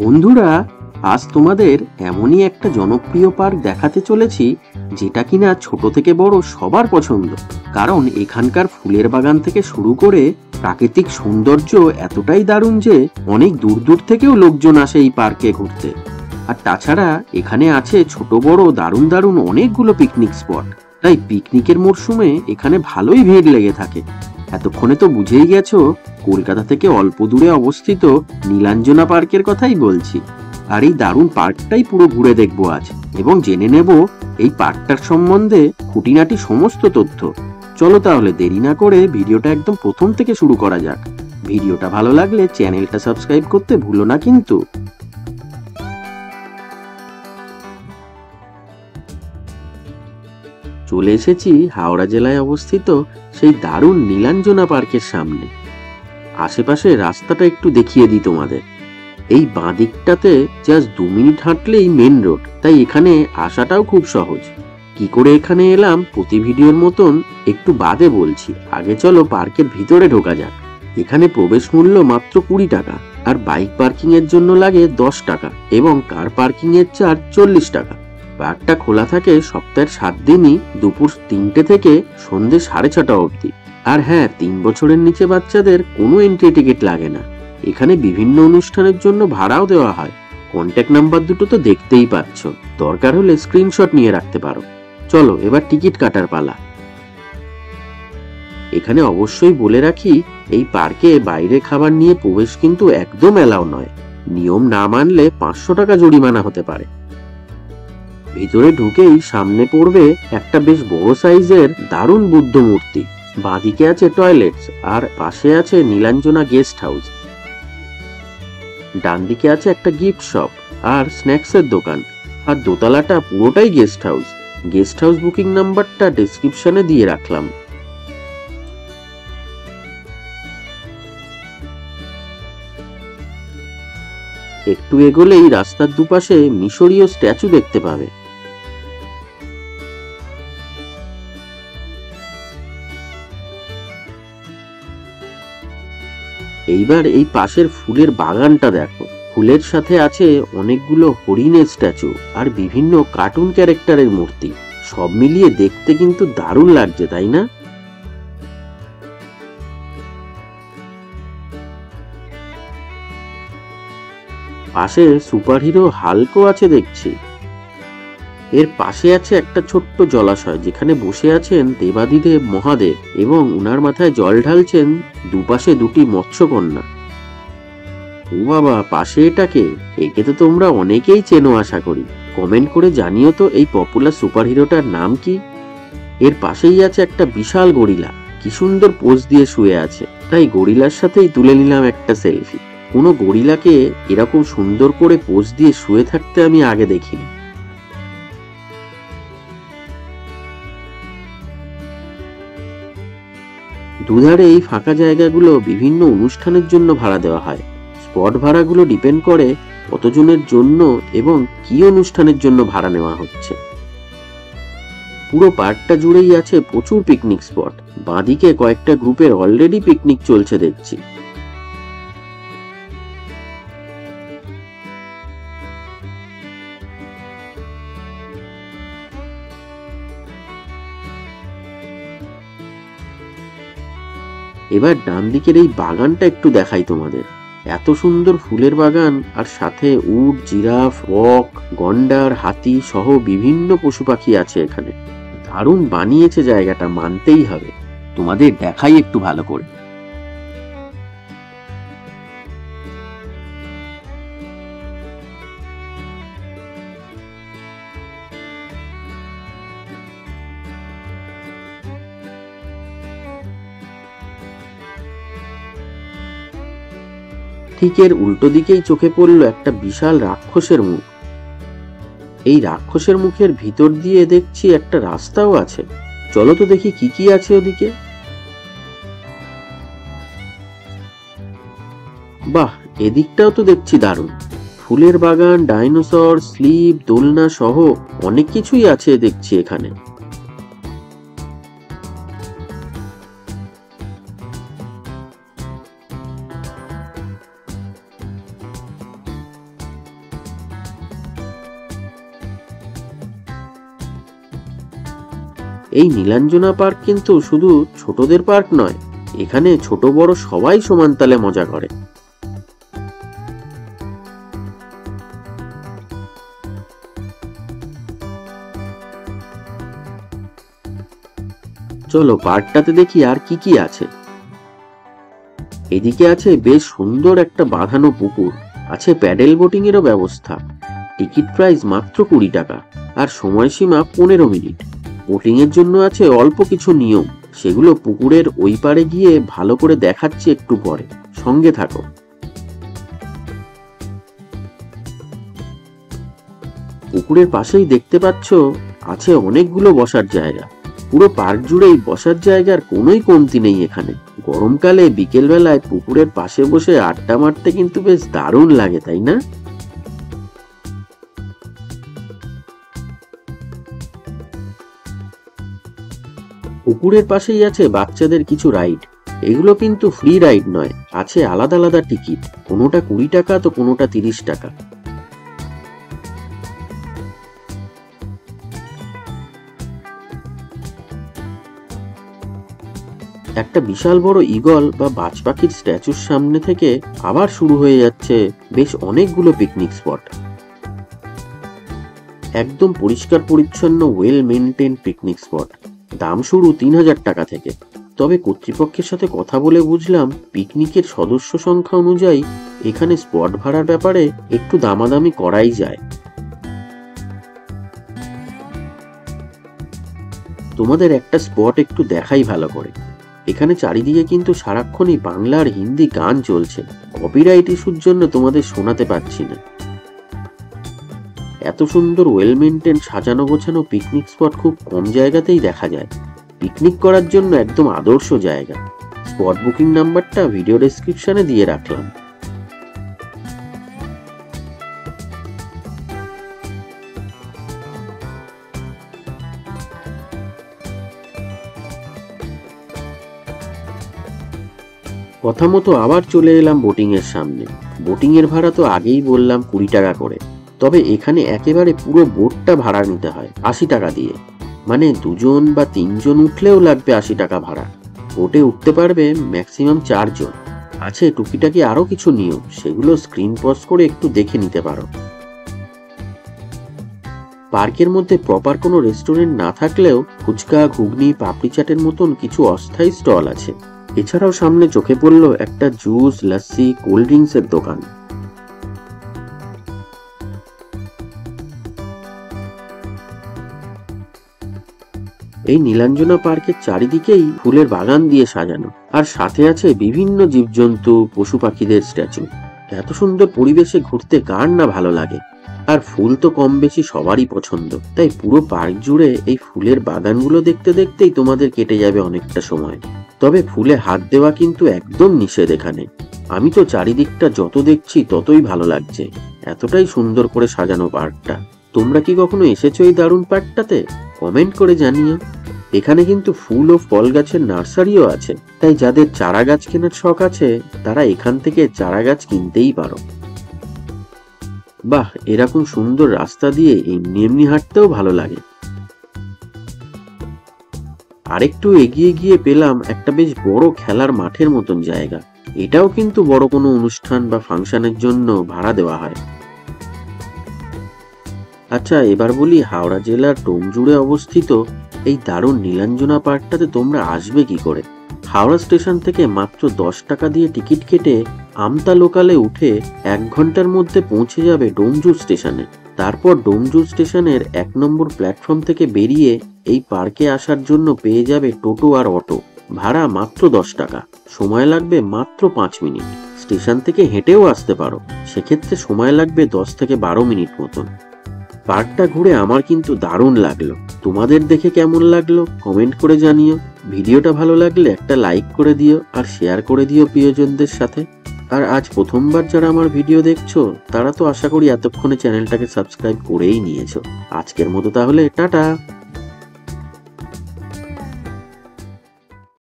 বন্ধুরা, আজ তোমাদের এমনই একটা জনপ্রিয় পার্ক দেখাতে চলেছি যেটা কিনা ছোট থেকে বড় সবার পছন্দ। কারণ এখানকার ফুলের বাগান থেকে শুরু করে প্রাকৃতিক সৌন্দর্য এতটাই দারুণ যে অনেক দূর দূর থেকেও লোকজন আসে এই পার্কে ঘুরতে। আর তাছাড়া এখানে আছে ছোট বড় দারুণ দারুণ অনেকগুলো পিকনিক স্পট, তাই পিকনিকের মরশুমে এখানে ভালোই ভিড় লেগে থাকে। এতক্ষণে তো বুঝেই গেছো কলকাতা থেকে অল্প দূরে অবস্থিত নীলাঞ্জনা পার্কের কথাই বলছি। আর এই দারুণ পার্কটাই পুরো ঘুরে দেখবো আজ, এবং জেনে নেব এই পার্কটার সম্বন্ধে খুঁটিনাটি সমস্ত তথ্য। চলো তাহলে দেরি না করে ভিডিওটা একদম প্রথম থেকে শুরু করা যাক। ভিডিওটা ভালো লাগলে চ্যানেলটা সাবস্ক্রাইব করতে ভুলো না কিন্তু। চলে এসেছি হাওড়া জেলায় অবস্থিত সেই দারুণ নীলাঞ্জনা পার্কের সামনে। আশেপাশে রাস্তাটা একটু দেখিয়ে দিই তোমাদের। এই বাঁ দিকটাতে জাস্ট 2 মিনিট হাঁটলেই মেন রোড, তাই এখানে আসাটাও খুব সহজ। কি করে এখানে এলাম প্রতি ভিডিওর মতন একটু বাদে বলছি, আগে চলো পার্কের ভিতরে ঢোকা যাক। এখানে প্রবেশ মূল্য মাত্র 20 টাকা, আর বাইক পার্কিং এর জন্য লাগে 10 টাকা এবং কার পার্কিং এর চার্জ 40 টাকা। পার্কটা খোলা থাকে সপ্তাহের 7 দিনই দুপুর 3টে থেকে সন্ধ্যে 6:30 অবধি। আর হ্যাঁ, 3 বছরের নিচে বাচ্চাদের কোনো এন্ট্রি টিকিট লাগে না। এখানে বিভিন্ন অনুষ্ঠানের জন্য ভাড়াও দেওয়া হয়। কন্ট্যাক্ট নাম্বার দুটো তো দেখতেই পাচ্ছ, দরকার হলে স্ক্রিনশট নিয়ে রাখতে পারো। চলো এবার টিকিট কাটার পালা। এখানে অবশ্যই বলে রাখি, এই পার্কে বাইরে খাবার নিয়ে প্রবেশ কিন্তু একদম অ্যালাউ নয়। নিয়ম না মানলে 500 টাকা জরিমানা হতে পারে। ভিতরে ঢুকেই সামনে পড়বে একটা বেশ বড় সাইজের দারুণ বুদ্ধ মূর্তি। বাঁদিকে আছে টয়লেটস আর পাশে আছে নীলাঞ্জনা গেস্ট হাউস। ডান দিকে আছে একটা গিফট শপ আর স্ন্যাক্সের দোকান। আর দোতলাটা পুরোটাই guest house. Guest house booking নাম্বারটা ডেসক্রিপশনে দিয়ে রাখলাম। একটু এগোলেই রাস্তার দুপাশে মিশরীয় স্ট্যাচু দেখতে পাবে। এইবার এই পাশের ফুলের বাগানটা দেখো। ফুলের সাথে আছে অনেকগুলো হরিণের স্ট্যাচু আর বিভিন্ন কার্টুন ক্যারেক্টারের মূর্তি। সব মিলিয়ে দেখতে কিন্তু দারুণ লাগছে, তাই না? পাশে সুপারহিরো হাল্কও আছে দেখছি। এর পাশে আছে একটা ছোট্ট জলাশয়, যেখানে বসে আছেন দেবাদিদেব মহাদেব এবং উনার মাথায় জল ঢালছেন দুপাশে দুটি মৎস্যকন্যা। ও বাবা, পাশে এটাকে, একে তো তোমরা অনেকেই চেনো আশা করি। কমেন্ট করে জানিও তো এই পপুলার সুপারহিরোটার নাম কি। এর পাশেই আছে একটা বিশাল গরিলা, কি সুন্দর পোজ দিয়ে শুয়ে আছে, তাই গরিলার সাথেই তুলে নিলাম একটা সেলফি। কোনো গরিলাকে এরকম সুন্দর করে পোজ দিয়ে শুয়ে থাকতে আমি আগে দেখিনি। দুধারে এই ফাঁকা জায়গাগুলো বিভিন্ন অনুষ্ঠানের জন্য ভাড়া দেওয়া হয়। স্পট ভাড়াগুলো ডিপেন্ড করে কতজনের জন্য এবং কি অনুষ্ঠানের জন্য ভাড়া নেওয়া হচ্ছে। পুরো পার্কটা জুড়েই আছে প্রচুর পিকনিক স্পট। বাঁদিকে কয়েকটা গ্রুপের অলরেডি পিকনিক চলছে দেখছি। এবার ডান দিকের এই বাগানটা একটু দেখাই তোমাদের। এত সুন্দর ফুলের বাগান, আর সাথে উট, জিরাফ, বক, গন্ডার, হাতি সহ বিভিন্ন পশু পাখি আছে এখানে। দারুণ বানিয়েছে জায়গাটা, মানতেই হবে। তোমাদের দেখাই একটু ভালো করে। ঠিক এর উল্টো দিকেই চোখে পড়ল একটা বিশাল রাক্ষসের মুখ। এই রাক্ষসের মুখের ভিতর দিয়ে দেখছি একটা রাস্তাও আছে। চলো তো দেখি কি কি আছে ওদিকে। বাহ, এদিকটাও তো দেখছি দারুণ। ফুলের বাগান, ডাইনোসর, স্লিপ, দোলনা সহ অনেক কিছুই আছে দেখছি এখানে। এই নীলাঞ্জনা পার্ক কিন্তু শুধু ছোটদের পার্ক নয়, এখানে ছোট বড় সবাই সমান তালে মজা করে। চলো পার্কটাতে দেখি আর কি কি আছে। এদিকে আছে বেশ সুন্দর একটা বাঁধানো পুকুর, আছে প্যাডেল বোটিং এরও ব্যবস্থা। টিকিট প্রাইস মাত্র 20 টাকা আর সময়সীমা 15 মিনিট। বোটিং এর জন্য আছে অল্প কিছু নিয়ম, সেগুলো পুকুরের ওই পারে গিয়ে ভালো করে দেখাচ্ছি একটু পরে, সঙ্গে থাকো। পুকুরের পাশেই দেখতে পাচ্ছ আছে অনেকগুলো বসার জায়গা। পুরো পার্ক জুড়েই বসার জায়গার কোনোই কমতি নেই এখানে। গরমকালে বিকেল বেলায় পুকুরের পাশে বসে আড্ডা মারতে কিন্তু বেশ দারুণ লাগে, তাই না? পুকুরের পাশেই আছে বাচ্চাদের কিছু রাইড। এগুলো কিন্তু ফ্রি রাইড নয়, আছে আলাদা আলাদা টিকিট, কোনোটা 20 টাকা তো কোনোটা 30 টাকা। একটা বিশাল বড় ঈগল বা বাজ পাখির স্ট্যাচুর সামনে থেকে আবার শুরু হয়ে যাচ্ছে বেশ অনেকগুলো পিকনিক স্পট। একদম পরিষ্কার পরিচ্ছন্ন ওয়েল মেনটেন পিকনিক স্পট। দাম শুরু 3000 টাকা থেকে। তবে কর্তৃপক্ষের সাথে কথা বলে বুঝলাম পিকনিকের সদস্য সংখ্যা অনুযায়ী এখানে স্পট ভাড়ার ব্যাপারে একটু দামাদামি করাই যায়। তোমাদের একটা স্পট একটু দেখাই ভালো করে। এখানে চারিদিকে কিন্তু সারাক্ষণই বাংলা আর হিন্দি গান চলছে। কপিরাইট ইস্যুর জন্য তোমাদের শোনাতে পারছি না। এত সুন্দর ওয়েল মেনটেন সাজানো গোছানো পিকনিক স্পট খুব কম জায়গাতেই দেখা যায়। পিকনিক করার জন্য একদম আদর্শ জায়গা। স্পট বুকিং নাম্বারটা ভিডিও ডেসক্রিপশনে দিয়ে রাখলাম। কথা মতো আবার চলে এলাম বোটিং এর সামনে। বোটিং এর ভাড়া তো আগেই বললাম 20 টাকা করে, তবে এখানে একেবারে পুরো বোটটা ভাড়া নিতে হয় 80 টাকা দিয়ে। মানে 2 বা 3 উঠলেও লাগবে 80 টাকা ভাড়া। বোটে উঠতে পারবে ম্যাক্সিমাম 4 জন। আছে টুকিটাকি আরো কিছু নিয়ম, সেগুলো স্ক্রিন পজ করে একটু দেখে নিতে পারো। পার্কের মধ্যে প্রপার কোনো রেস্টুরেন্ট না থাকলেও ফুচকা, ঘুগনি, পাপড়ি চাটের মতন কিছু অস্থায়ী স্টল আছে। এছাড়াও সামনে চোখে পড়লো একটা জুস, লস্যি, কোল্ড ড্রিঙ্কস এর দোকান। এই নীলাঞ্জনা পার্কের চারিদিকেই ফুলের বাগান দিয়ে সাজানো, আর সাথে আছে বিভিন্ন জীবজন্তু, পশু পাখিদের স্ট্যাচু। এত সুন্দর পরিবেশে ঘুরতে কার না ভালো লাগে। আর ফুল তো কম বেশি সবারই পছন্দ, তাই পুরো পার্ক জুড়ে এই ফুলের বাগানগুলো দেখতে দেখতেই তোমাদের কেটে যাবে অনেকটা সময়। তবে ফুলে হাত দেওয়া কিন্তু একদম নিষেধ এখানে। আমি তো চারিদিকটা যত দেখছি ততই ভালো লাগছে, এতটাই সুন্দর করে সাজানো পার্কটা। তোমরা কি কখনো এসেছো এই দারুণ পার্কটাতে? কমেন্ট করে জানিও। এখানে কিন্তু ফুল ও ফল গাছের নার্সারিও আছে, তাই যাদের চারা গাছ কেনার শখ আছে তারা এখান থেকে চারা গাছ কিনতেই পারো। বাহ, এরকম সুন্দর রাস্তা দিয়ে এমনি এমনি হাঁটতেও ভালো লাগে। আরেকটু এগিয়ে গিয়ে পেলাম একটা বেশ বড় খেলার মাঠের মতন জায়গা। এটাও কিন্তু বড় কোনো অনুষ্ঠান বা ফাংশনের জন্য ভাড়া দেওয়া হয়। আচ্ছা, এবার বলি হাওড়া জেলার ডোমজুড়ে অবস্থিত এই দারুণ নীলাঞ্জনা পার্কটাতে তোমরা আসবে কি করে। হাওড়া স্টেশন থেকে মাত্র 10 টাকা দিয়ে টিকিট কেটে আমতা লোকালে উঠে 1 ঘন্টার মধ্যে পৌঁছে যাবে ডোমজুড় স্টেশনে। তারপর ডোমজুড় স্টেশনের 1 নম্বর প্ল্যাটফর্ম থেকে বেরিয়ে এই পার্কে আসার জন্য পেয়ে যাবে টোটো আর অটো। ভাড়া মাত্র 10 টাকা। সময় লাগবে মাত্র 5 মিনিট। স্টেশন থেকে হেঁটেও আসতে পারো, সেক্ষেত্রে সময় লাগবে 10 থেকে 12 মিনিট মতন। পার্কটা ঘুরে আমার কিন্তু দারুণ লাগলো। তোমাদের দেখে কেমন লাগলো কমেন্ট করে জানিও। ভিডিওটা ভালো লাগলে একটা লাইক করে দিও আর শেয়ার করে দিও প্রিয়জনদের সাথে। আর আজ প্রথমবার যারা আমার ভিডিও দেখছো তারা তো আশা করি এতক্ষণে চ্যানেলটাকে সাবস্ক্রাইব করেই নিয়েছো। আজকের মতো তাহলে টাটা।